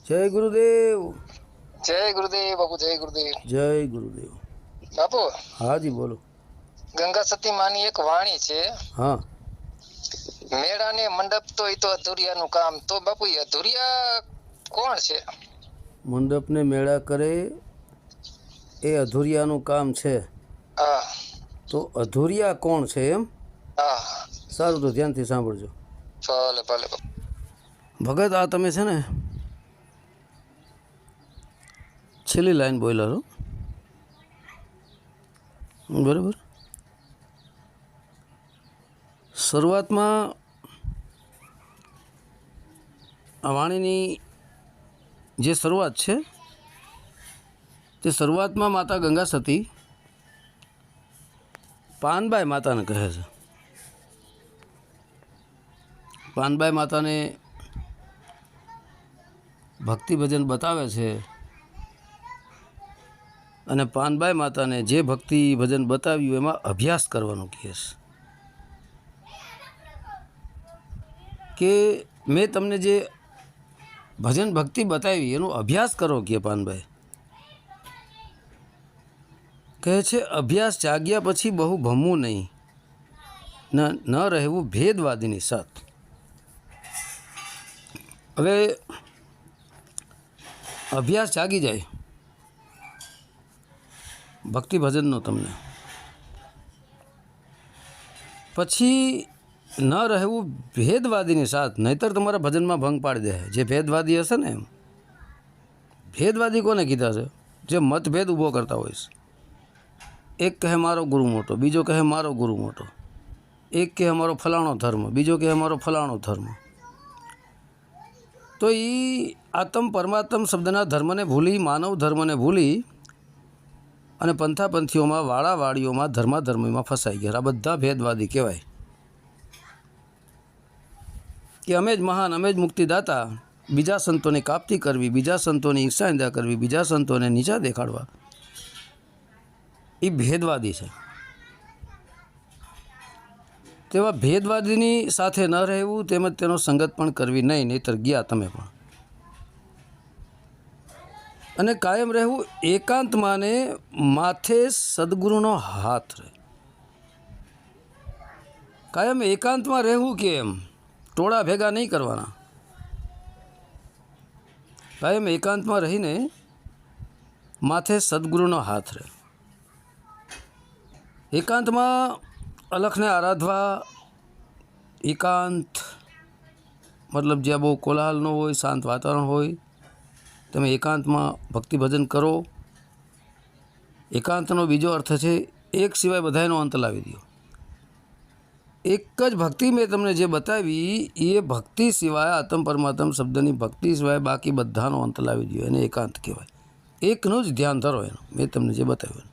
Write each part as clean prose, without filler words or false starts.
જય ગુરુદેવ. જય ગુરુદેવ બાપુ, જય ગુરુદેવ. જય ગુરુદેવ. બાપુ, હાજી બોલો. ગંગા સતી માની એક વાણી છે, હા. મેળા ને મંડપ તો એ તો અધુરિયાનું કામ. તો બાપુ એ અધુરિયા કોણ છે? મંડપને મેળા કરે એ અધુરિયાનું કામ છે. હા તો અધુરિયા કોણ છે એમ? હા. સારું, તો ધ્યાનથી સાંભળજો. ભલે ભલે બાપુ. ભગત, આ તમે છે ને છેલ્લી લાઈન બોલ્યા છો, બરાબર? શરૂઆતમાં આ વાણીની જે શરૂઆત છે તે શરૂઆતમાં માતા ગંગા સતી પાનબાઈ માતાને કહે છે. પાનબાઈ માતાને ભક્તિ ભજન બતાવે છે અને પાનબાઈ માતાને જે ભક્તિ ભજન બતાવ્યું એમાં અભ્યાસ કરવાનું કહે છે કે મેં તમને જે ભજન ભક્તિ બતાવી એનો અભ્યાસ કરો કે પાનભાઈ કહે છે. અભ્યાસ જાગ્યા પછી બહુ ભમવું નહીં, ન રહેવું ભેદવાદીની સાથ. હવે અભ્યાસ જાગી જાય ભક્તિ ભજનનો તમને, પછી ન રહેવું ભેદવાદીની સાથ, નહીતર તમારા ભજનમાં ભંગ પાડી દે. જે ભેદવાદી હશે ને, એમ ભેદવાદી કોને કીધા છે? જે મતભેદ ઊભો કરતા હોય છે. એક કહે મારો ગુરુ મોટો, બીજો કહે મારો ગુરુ મોટો, એક કહે અમારો ફલાણો ધર્મ, બીજો કહે અમારો ફલાણો ધર્મ. તો એ આત્મ પરમાત્મ શબ્દના ધર્મને ભૂલી, માનવ ધર્મને ભૂલી અને પંથાપંથીઓમાં, વાળાવાળીઓમાં, ધર્માધર્મીમાં ફસાઈ ગયા. આ બધા ભેદવાદી કહેવાય કે અમે જ મહાન, અમે જ મુક્તિદાતા, બીજા સંતોની કાપતી કરવી, બીજા સંતોની ઈર્ષાનિંદા કરવી, બીજા સંતોને નીચા દેખાડવા, એ ભેદવાદી છે. તેવા ભેદવાદીની સાથે ન રહેવું, તેમજ તેનો સંગત પણ કરવી નહીં, નહીતર ગયા તમે પણ. અને કાયમ રહેવું એકાંતમાં ને માથે સદગુરુનો હાથ રહે. કાયમ એકાંતમાં રહેવું કેમ? ટોળા ભેગા નહીં કરવાના. કાયમ એકાંતમાં રહીને માથે સદગુરુનો હાથ રહે. એકાંતમાં અલખને આરાધવા. એકાંત મતલબ જ્યાં બહુ કોલાહલ ન હોય, શાંત વાતાવરણ હોય, તમે એકાંતમાં ભક્તિ ભજન કરો. એકાંતનો બીજો અર્થ છે એક સિવાય બધાનો અંત લાવી દો. એક જ ભક્તિ મેં તમને જે બતાવી એ ભક્તિ સિવાય, આત્મ પરમાત્મ શબ્દની ભક્તિ સિવાય બાકી બધાનો અંત લાવી દો. એને એકાંત કહેવાય. એકનું જ ધ્યાન ધરો એનું, મેં તમને જે બતાવ્યું.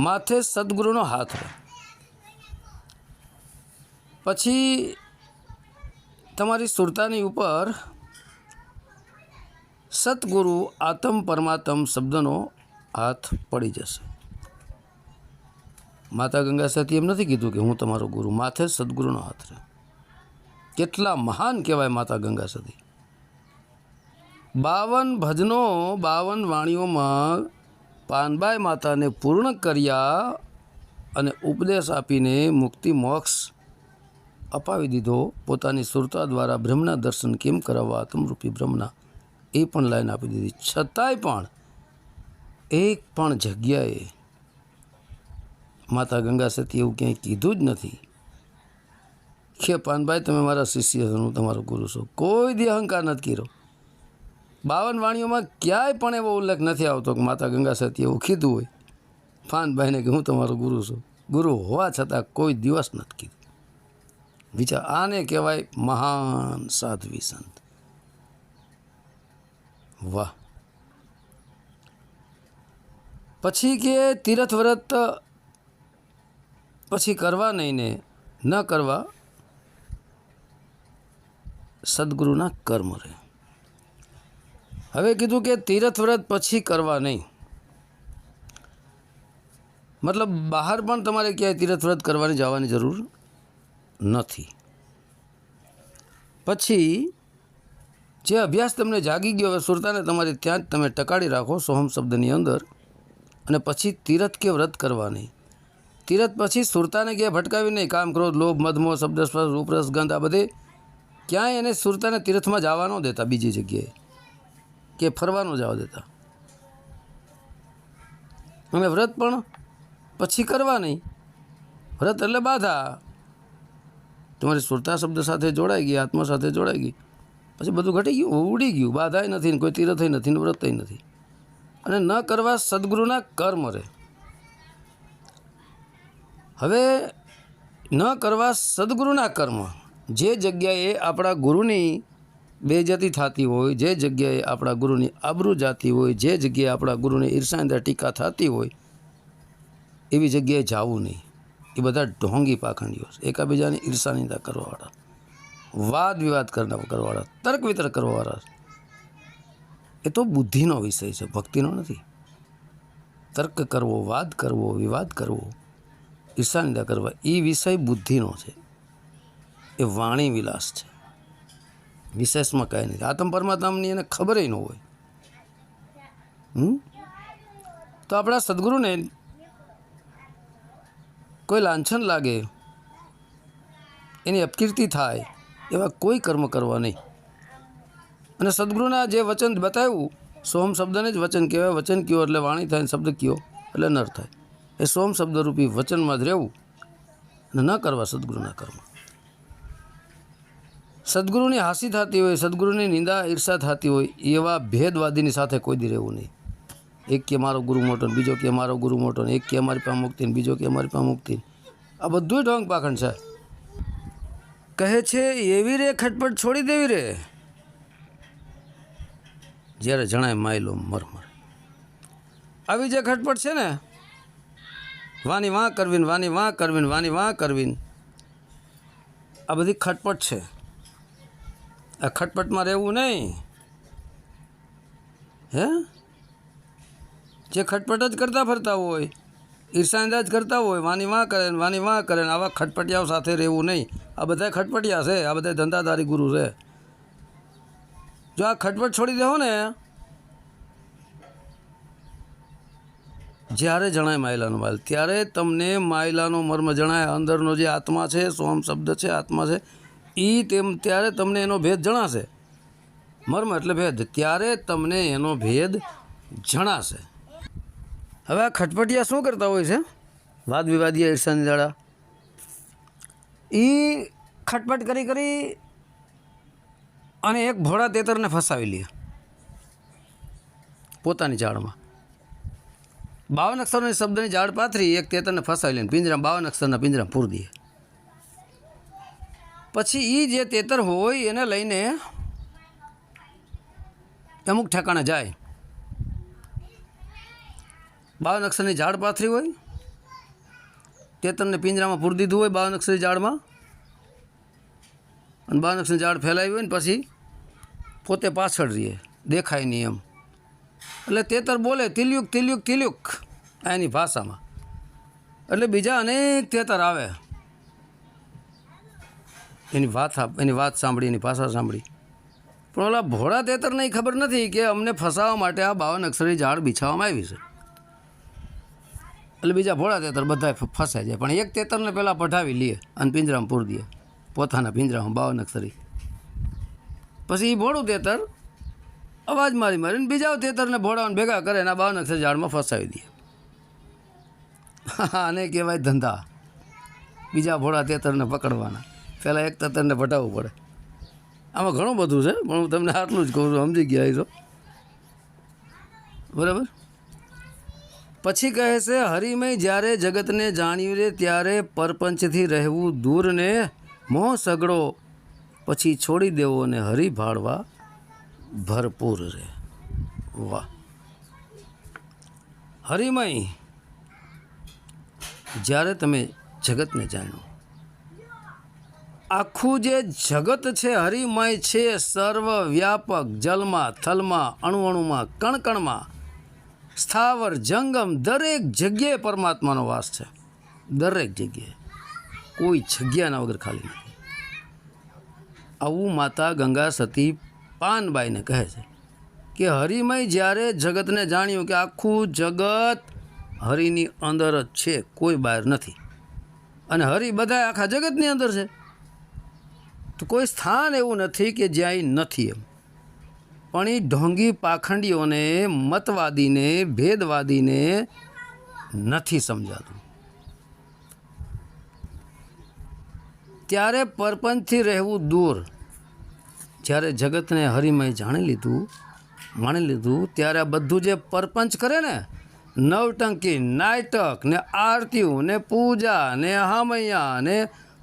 માથે સદગુરુનો હાથ રહે. પછી તમારી સુરતાની ઉપર સતગુરુ આત્મ પરમાત્મ શબ્દનો હાથ પડી જશે. માતા ગંગા સતી એમ નથી કીધું કે હું તમારો ગુરુ, માથે સદગુરુનો હાથ રહે. કેટલા મહાન કહેવાય માતા ગંગા સતી. 52 ભજનો, 52 વાણીઓમાં પાનબાઈ માતાને પૂર્ણ કર્યા અને ઉપદેશ આપીને મુક્તિ મોક્ષ અપાવી દીધો. પોતાની સુરતા દ્વારા બ્રહ્મના દર્શન કેમ કરાવવા, આત્મરૂપી બ્રહ્મના, એ પણ લાઈન આપી દીધી. છતાંય પણ એક પણ જગ્યાએ માતા ગંગા સતી એવું ક્યાંય કીધું જ નથી કે પાનભાઈ તમે મારા શિષ્ય છો, હું તમારો ગુરુ છું. કોઈ દી અહંકાર નથી કર્યો. 52 વાણીઓમાં ક્યાંય પણ એવો ઉલ્લેખ નથી આવતો કે માતા ગંગા સતી એવું કીધું હોય પાનભાઈને કે હું તમારો ગુરુ છું. ગુરુ હોવા છતાં કોઈ દિવસ નથી કીધું. વિચાર, આને કહેવાય મહાન સાધ્વી સંત. વાહ. પછી કે તીર્થ વ્રત પછી કરવા નહીં ને ન કરવા સદગુરુના કર્મ રહે. હવે કીધું કે તીર્થ વ્રત પછી કરવા નહીં, મતલબ બહાર પણ તમારે ક્યાંય તીર્થ વ્રત કરવાની જવાની જરૂર નથી. પછી જે અભ્યાસ તમને જાગી ગયો હવે સુરતાને તમારી ત્યાં જ તમે ટકાડી રાખો સોહમ શબ્દની અંદર, અને પછી તીરથ કે વ્રત કરવા નહીં. તીરથ પછી સુરતાને ક્યાંય ભટકાવી નહીં. કામ, ક્રોધ, લોભ, મદમોહ, શબ્દ, સ્પર્શ, રૂપરસ, ગંધ આ બધે ક્યાંય એને સુરતાને તીર્થમાં જવા ન દેતા, બીજી જગ્યાએ કે ફરવાનું જવા દેતા. અને વ્રત પણ પછી કરવા નહીં. વ્રત એટલે બાધા. તમારી સુરતા શબ્દ સાથે જોડાઈ ગઈ, આત્મા સાથે જોડાઈ ગઈ, પછી બધું ઘટી ગયું, ઉડી ગયું. બાધાય નથી ને કોઈ તીરથય નથી ને વ્રતય નથી. અને ન કરવા સદગુરુના કર્મ રહે. હવે ન કરવા સદગુરુના કર્મ, જે જગ્યાએ આપણા ગુરુની બેઇજ્જતી થતી હોય, જે જગ્યાએ આપણા ગુરુની આબરૂ જાતી હોય, જે જગ્યાએ આપણા ગુરુની ઈર્ષાંદા ટીકા થતી હોય, એવી જગ્યાએ જવું નહીં. એ બધા ઢોંગી પાખંડીઓ છે, એકાબીજાની ઈર્ષાનિંદા કરવાવાળા, વાદ વિવાદ કરવાવાળા, તર્ક વિતર્ક કરવાવાળા. એ તો બુદ્ધિનો વિષય છે, ભક્તિનો નથી. તર્ક કરવો, વાદ કરવો, વિવાદ કરવો, ઈર્ષાનિંદા કરવા, એ વિષય બુદ્ધિનો છે. એ વાણી વિલાસ છે, વિશેષમાં કાંઈ નથી. આત્મ પરમાત્માની એને ખબર ન હોય. તો આપણા સદગુરુને કોઈ લાંછન લાગે, એની અપકીર્તિ થાય, એવા કોઈ કર્મ કરવા નહીં. અને સદગુરુના જે વચન બતાવ્યું, સોમ શબ્દને જ વચન કહેવાય. વચન કયો એટલે વાણી થાય, ને શબ્દ કયો એટલે નર થાય. એ સોમ શબ્દરૂપી વચનમાં જ રહેવું અને ન કરવા સદગુરુના કર્મ. સદગુરુની હાસી થતી હોય, સદગુરુની નિંદા ઈર્ષા થતી હોય, એવા ભેદવાદીની સાથે કોઈ દી રહેવું નહીં. એક કે મારો ગુરુ મોટો, બીજો કે મારો ગુરુ મોટો, એક કે અમારી પાસે મુક્તિ, બીજો કે અમારી પાસે મુક્તિ. આ બધું ઢોંગ પાખંડ છે. કહે છે એવી રે ખટપટ છોડી દેવી રે, જ્યારે જણાય માયલો મરમર. આવી જે ખટપટ છે ને, વાની વાં કરવીને, વાની વાં કરવીને, વાની વાં કરવીને, આ બધી ખટપટ છે. આ ખટપટમાં રહેવું નહીં. હે, જે ખટપટ જ કરતા ફરતા હોય, ઈર્ષાનિંદા જ કરતા હોય, વાની વાં કરે ને વાની વાં કરે ને, આવા ખટપટિયાઓ સાથે રહેવું નહીં. આ બધા ખટપટિયા છે, આ બધા ધંધાદારી ગુરુ છે. જો આ ખટપટ છોડી દેવો ને, જ્યારે જણાય માયલાનો માલ, ત્યારે તમને માયલાનો મર્મ જણાય. અંદરનો જે આત્મા છે, સોમ શબ્દ છે, આત્મા છે, ત્યારે તમને એનો ભેદ જણાશે. મર્મ એટલે ભેદ. ત્યારે તમને એનો ભેદ જણાશે. હવે આ ખટપટિયા શું કરતા હોય છે? વાદ વિવાદીય ઈર્ષાનિંદા. એ ખટપટ કરી કરી અને એક ભોળા તેતરને ફસાવી લે પોતાની જાળમાં. 52 અક્ષરોની શબ્દની જાળ પાથરી એક તેતરને ફસાવી લઈને પિંજરા 52 અક્ષરના પિંજરામાં પૂરી દે. પછી એ જે તેતર હોય એને લઈને અમુક ઠેકાણે જાય. 52 અક્ષરની ઝાડ પાથરી હોય, તેતરને પિંજરામાં પૂરી દીધું હોય 52 અક્ષરની ઝાડમાં, અને 52 અક્ષરની ઝાડ ફેલાવી હોય ને પછી પોતે પાછળ રહીએ, દેખાય નહીં એમ. એટલે તેતર બોલે તિલ્યુક તિલ્યુક તિલ્યુક એની ભાષામાં. એટલે બીજા અનેક તેતર આવે એની વાત સાંભળી, એની ભાષા સાંભળી. પણ ઓલા ભોળા તેતરને ખબર નથી કે અમને ફસાવવા માટે આ 52 અક્ષરની ઝાડ બિછાવવામાં આવી છે. એટલે બીજા ભોળા તેતર બધા ફસાઈ જાય. પણ એક તેતરને પહેલાં પઢાવી લે અને પિંજરામાં પૂરી દે, પોતાના પિંજરામાં 52 અક્ષરી. પછી એ ભોળું તેતર અવાજ મારીને બીજા તેતરને ભોળાઓને ભેગા કરે અને આ 52 અક્ષર ઝાડમાં ફસાવી દે. આને કહેવાય ધંધા. બીજા ભોળા તેતરને પકડવાના, પહેલાં એક તેતરને પટાવવું પડે. આમાં ઘણું બધું છે, પણ હું તમને આટલું જ કહું છું, સમજી ગયા છો બરાબર. પછી કહે છે હરિમય જ્યારે જગતને જાણ્યું રે, ત્યારે પરપંચથી રહેવું દૂર ને મોહ સગડો પછી છોડી દેવો ને હરિ ભાળવા ભરપૂર રે. વાહ! હરિમય જ્યારે તમે જગતને જાણો, આખું જે જગત છે હરિમય છે, સર્વ વ્યાપક, જલમાં, થલમાં, અણુઅણુમાં, કણકણમાં, સ્થાવર જંગમ, દરેક જગ્યાએ પરમાત્માનો વાસ છે. દરેક જગ્યાએ, કોઈ જગ્યાના વગર ખાલી નથી. આવું માતા ગંગા સતી પાનબાઈને કહે છે કે હરિમય જ્યારે જગતને જાણ્યું કે આખું જગત હરિની અંદર જ છે, કોઈ બહાર નથી, અને હરિ બધા આખા જગતની અંદર છે, તો કોઈ સ્થાન એવું નથી કે જ્યાં એ નથી એમ. પણ એ ઢોંગી પાખંડીઓને, મતવાદીને, ભેદવાદીને નથી સમજાતું. ત્યારે પરપંચથી રહેવું દૂર. જ્યારે જગતને હરિમય જાણી લીધું ત્યારે આ બધું જે પરપંચ કરે ને, નવટંકી, નાટક ને આરતીઓ ને પૂજા ને હામૈયા ને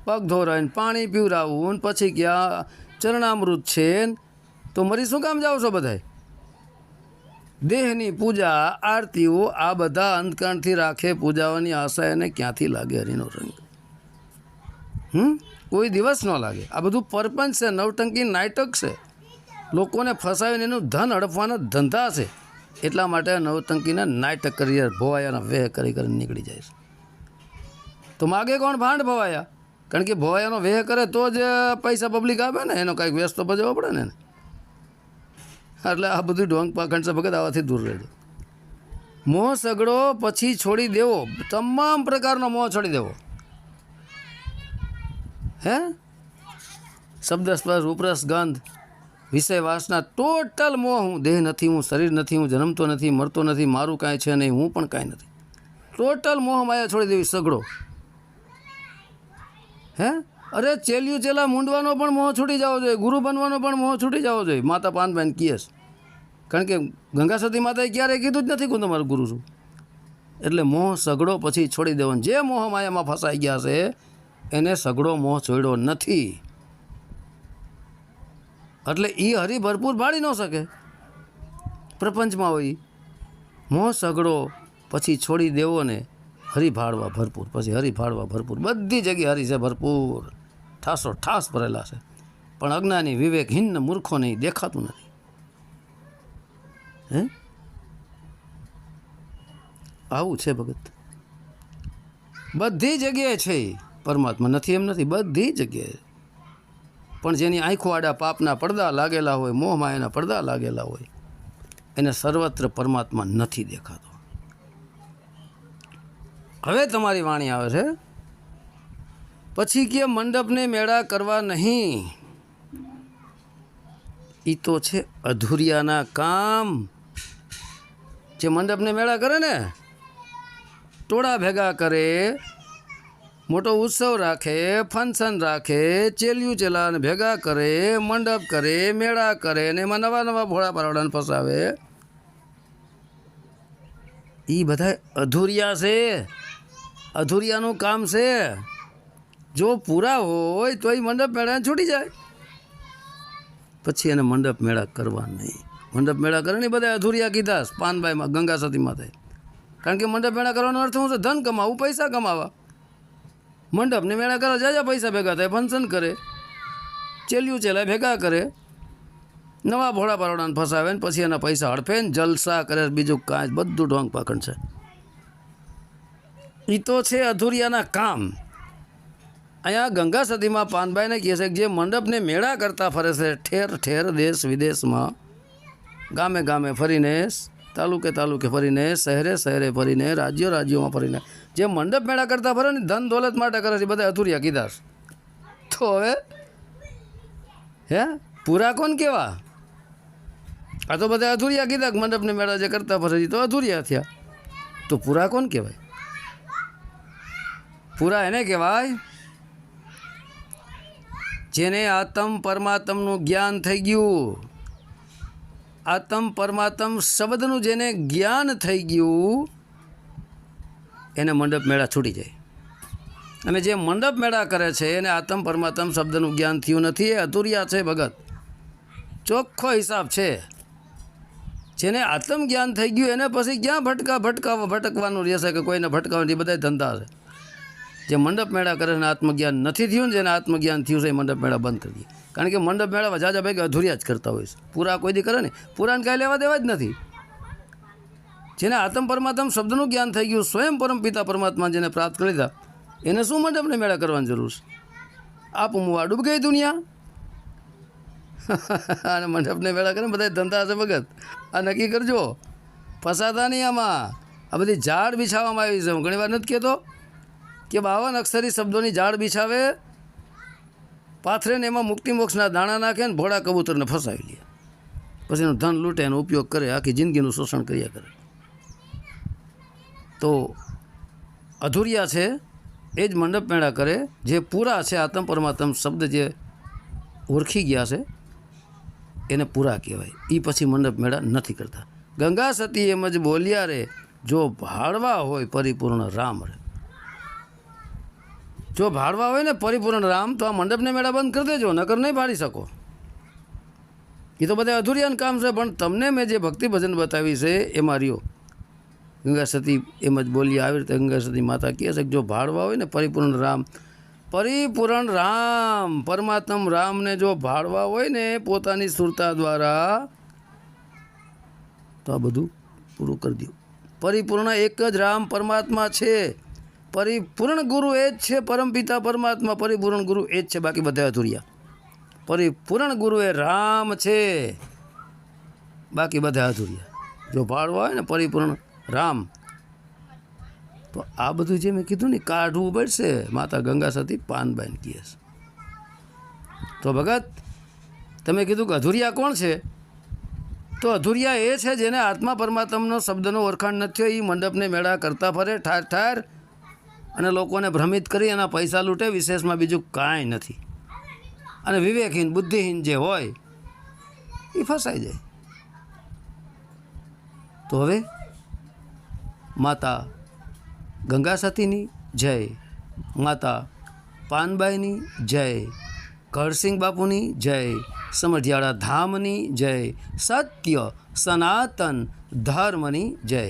પગ ધોરાઈને પાણી પીવરાવવું ને પછી ક્યાં ચરણામૃત છે, તો મરી શું કામ જાઓ છો બધાય? દેહની પૂજા, આરતીઓ આ બધા અંતકાળથી રાખે પૂજાવાની આશા એને ક્યાંથી લાગે હરિનો રંગ? કોઈ દિવસ ન લાગે. આ બધું પરપંચ છે, નવટંકી નાટક છે, લોકોને ફસાવીને એનું ધન હડપવાના ધંધા છે. એટલા માટે નવટંકીના નાટક કરી ભોવાયાના વેહ કરી કરીને નીકળી જાય છે. તો માગે કોણ? ભાંડ ભવાયા. કારણ કે ભોવાયાનો વેહ કરે તો જ પૈસા પબ્લિક આપે ને, એનો કાંઈક વ્યસ્ત તો ભજવો પડે ને. એટલે આ બધું ઢોંગ પાખંડ છે ભગત, આવાથી દૂર રહેજો. મોહ સગડો પછી છોડી દેવો, તમામ પ્રકારનો મોહ છોડી દેવો. હે શબ્દ, સ્પર્શ, રૂપરસ, ગંધ, વિષય, વાસના, ટોટલ મોહ. હું દેહ નથી, હું શરીર નથી, હું જન્મતો નથી, મરતો નથી, મારું કાંઈ છે નહીં, હું પણ કાંઈ નથી. ટોટલ મોહ માયા છોડી દેવી, સગડો. હે અરે ચેલિયું ચેલા મૂંડવાનો પણ મોહ છૂટી જવો જોઈએ, ગુરુ બનવાનો પણ મોહ છૂટી જવો જોઈએ. માતા પાનબાઈને કહે છે, કારણ કે ગંગા સતી માતાએ ક્યારેય કીધું જ નથી કે હું તમારો ગુરુ છું. એટલે મોહ સગડો પછી છોડી દેવાનો. જે મોહ માયામાં ફસાઈ ગયા છે એને સગડો મોહ છોડ્યો નથી. એટલે એ હરિ ભરપૂર ભાળી ન શકે, પ્રપંચમાં હોય. મોહ સગડો પછી છોડી દેવો ને હરિ ભાળવા ભરપૂર. પછી હરિ ભાળવા ભરપૂર, બધી જગ્યાએ હરિ છે ભરપૂર, ઠાસો ઠાસ ભરેલા છે. પણ અજ્ઞાની, વિવેકહીન, મૂર્ખોને દેખાતું નથી. હે આવું છે ભગત. બધી જગ્યાએ છે પરમાત્મા, નથી એમ નથી, બધી જગ્યાએ. પણ જેની આંખો આડા પાપના પડદા લાગેલા હોય, મોહ માયાના પડદા લાગેલા હોય, એને સર્વત્ર પરમાત્મા નથી દેખાતો. હવે તમારી વાણી આવે છે, પછી કે મંડપને મેળા કરવા નહીં. એ તો છે અધૂરિયાના કામ. જે મંડપને મેળા કરે ને, ટોળા ભેગા કરે, મોટો ઉત્સવ રાખે, ફંક્શન રાખે, ચેલિયું ચેલાને ભેગા કરે, મંડપ કરે, મેળા કરે, ને એમાં નવા નવા ભોળા પારોડાને ફસાવે, એ બધા અધૂરિયા છે, અધૂરિયાનું કામ છે. જો પૂરા હોય તો એ મંડપ મેળાને છૂટી જાય. પછી એને મંડપ મેળા કરવા નહીં. મંડપ મેળા કરે ને બધા અધૂરિયા કીધા પાનબાઈમાં, ગંગા સતીમાં થાય. કારણ કે મંડપ મેળા કરવાનો અર્થ શું છે? ધન કમાવું, પૈસા કમાવા. મંડપને મેળા કરવા જાજા પૈસા ભેગા થાય, ફંક્શન કરે, ચેલિયું ચેલા ભેગા કરે, નવા ભોળા પારોડાને ફસાવે ને પછી એના પૈસા હડફે ને જલસા કરે. બીજું કાંઈ બધું ઢોંગ પાખંડ છે. એ તો છે અધૂરિયાના કામ. અહીંયા ગંગા સતીમાં પાનબાઈને કહે છે કે જે મંડપને મેળા કરતા ફરે છે, ઠેર ઠેર, દેશ વિદેશમાં, ગામે ગામે ફરીને, તાલુકે તાલુકે ફરીને, શહેરે શહેરે ફરીને, રાજ્યો રાજ્યોમાં ફરીને જે મંડપ મેળા કરતા ફરે ને, ધન દોલત માટે કરે છે, બધા અધૂરિયા કીધા. તો હવે હે પૂરા કોણ કેવા? આ તો બધા અધૂરિયા કીધા. મંડપને મેળા જે કરતા ફરે છે તો અધૂરિયા થયા. તો પૂરા કોણ કહેવાય? પૂરા એને કહેવાય જેને આત્મ પરમાત્મનું જ્ઞાન થઈ ગયું. આત્મ પરમાત્મ શબ્દનું જેને જ્ઞાન થઈ ગયું એને મંડપ મેળા છૂટી જાય. અને જે મંડપ મેળા કરે છે એને આત્મ પરમાત્મ શબ્દનું જ્ઞાન થયું નથી, એ અધૂરિયા છે ભગત. ચોખ્ખો હિસાબ છે. જેને આત્મ જ્ઞાન થઈ ગયું એને પછી ક્યાં ભટકવાનું રહેશે કે કોઈને ભટકાવવાની? બધા ધંધા છે. જે મંડપ મેળા કરે છે આત્મજ્ઞાન નથી થયું, જેને આત્મજ્ઞાન થયું છે એ મંડપ મેળા બંધ કરી દઈએ. કારણ કે મંડપ મેળામાં જાજા ભેગા અધૂરિયા જ કરતા હોય છે. પૂરા કોઈ દી કરે ને, પૂરાને કાંઈ લેવા દેવા જ નથી. જેને આત્મ પરમાત્મ શબ્દનું જ્ઞાન થઈ ગયું, સ્વયં પરમપિતા પરમાત્મા જેને પ્રાપ્ત કરી લીધા, એને શું મંડપને મેળા કરવાની જરૂર છે? આપ મુવા ડૂબ ગઈ દુનિયા. અને મંડપને મેળા કરે બધા ધંધા છે ભગત. આ નક્કી કરજો, ફસાતા નહીં આમાં. આ બધી ઝાડ બિછાવવામાં આવી છે. હું ઘણી વાર નથી કહેતો કે 52 અક્ષરી શબ્દોની ઝાડ બિછાવે, પાથરે ને એમાં મુક્તિ મોક્ષના દાણા નાખે ને ભોળા કબૂતરને ફસાવી લે, પછી એનું ધન લૂંટે, એનો ઉપયોગ કરે, આખી જિંદગીનું શોષણ કર્યા કરે. તો અધૂરિયા છે એ જ મંડપ મેળા કરે. જે પૂરા છે, આત્મ પરમાત્મ શબ્દ જે ઓળખી ગયા છે એને પૂરા કહેવાય. એ પછી મંડપ મેળા નથી કરતા. ગંગા સતી એમ જ બોલ્યા રે, જો ભાળવા હોય પરિપૂર્ણ રામ રે. જો ભાળવા હોય ને પરિપૂર્ણ રામ, તો આ મંડપને મેળા બંધ કરી દેજો, નકર નહીં ભાળી શકો. એ તો બધા અધૂરિયાનું કામ છે. પણ તમને મેં જે ભક્તિ ભજન બતાવી છે એમાં રહ્યો. ગંગા સતી એમ જ બોલી, આવી રીતે ગંગા સતી માતા કહે છે કે જો ભાળવા હોય ને પરિપૂર્ણ રામ, પરિપૂર્ણ રામ પરમાત્મ રામને જો ભાળવા હોય ને પોતાની સુરતા દ્વારા, તો આ બધું પૂરું કરી દો. પરિપૂર્ણ એક જ રામ પરમાત્મા છે. પરિપૂર્ણ ગુરુ એ જ છે, પરમપિતા પરમાત્મા પરિપૂર્ણ ગુરુ એ જ છે, બાકી બધા અધૂરિયા. પરિપૂર્ણ ગુરુ એ રામ છે, બાકી બધા અધૂરિયા. જો ભાળવા હોય ને પરિપૂર્ણ રામ, તો આ બધું જે મેં કીધું ને કાઢવું પડશે. માતા ગંગા સતી પાનબાઈને કહે છે. તો ભગત, તમે કીધું કે અધૂરિયા કોણ છે? તો અધૂરિયા એ છે જેને આત્મા પરમાત્માનો શબ્દનો ઓળખાણ નથી થયો. એ મંડપને મેળા કરતા ફરે ઠાર ઠાર અને લોકોને ભ્રમિત કરી એના પૈસા લૂંટે, વિશેષમાં બીજું કાંઈ નથી. અને વિવેકહીન બુદ્ધિહીન જે હોય એ ફસાઈ જાય. તો હવે માતા ગંગા સતીની જય, માતા પાનબાઈની જય, ઘરસિંહ બાપુની જય, સમઢિયાળા ધામની જય, સત્ય સનાતન ધર્મની જય.